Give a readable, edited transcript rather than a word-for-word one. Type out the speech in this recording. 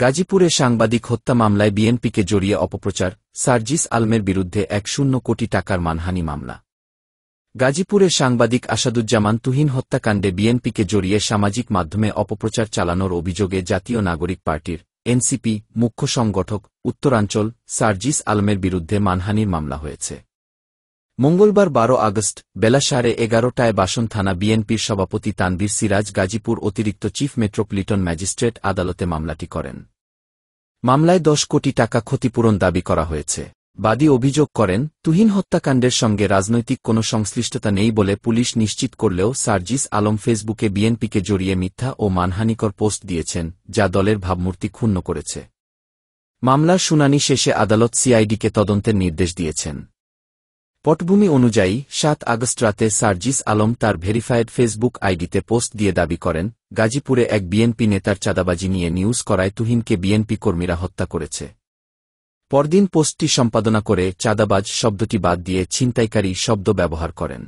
গাজীপুরে সাংবাদিক হত্যা মামলায় বিএনপিকে জড়িয়ে অপপ্রচার, সার্জিস আলমের বিরুদ্ধে ১০ কোটি টাকার মানহানি মামলা। গাজীপুরে সাংবাদিক আসাদুজ্জামান তুহিন হত্যাকাণ্ডে বিএনপিকে জড়িয়ে সামাজিক মাধ্যমে অপপ্রচার চালানোর অভিযোগে জাতীয় নাগরিক পার্টির এনসিপি মুখ্য সংগঠক উত্তরাঞ্চল সার্জিস আলমের বিরুদ্ধে মানহানির মামলা হয়েছে। মঙ্গলবার ১২ আগস্ট বেলা 11:30টায় বাসন থানা বিএনপির সভাপতি তানভীর সিরাজ গাজীপুর অতিরিক্ত চিফ মেট্রোপলিটন ম্যাজিস্ট্রেট আদালতে মামলাটি করেন। মামলায় ১০ কোটি টাকা ক্ষতিপূরণ দাবি করা হয়েছে। বাদী অভিযোগ করেন, তুহিন হত্যাকাণ্ডের সঙ্গে রাজনৈতিক কোনো সংশ্লিষ্টতা নেই বলে পুলিশ নিশ্চিত করলেও সার্জিস আলম ফেসবুকে বিএনপিকে জড়িয়ে মিথ্যা ও মানহানিকর পোস্ট দিয়েছেন, যা দলের ভাবমূর্তি ক্ষুণ্ণ করেছে। মামলার শুনানি শেষে আদালত সিআইডিকে তদন্তের নির্দেশ দিয়েছেন। পটভূমি অনুযায়ী ৭ আগস্ট রাতে সার্জিস আলম তার ভেরিফায়েড ফেসবুক আইডিতে পোস্ট দিয়ে দাবি করেন, গাজীপুরে এক বিএনপি নেতার চাঁদাবাজি নিয়ে নিউজ করায় তুহিনকে বিএনপি কর্মীরা হত্যা করেছে। পরদিন পোস্টটি সম্পাদনা করে চাঁদাবাজ শব্দটি বাদ দিয়ে ছিনতাইকারী শব্দ ব্যবহার করেন।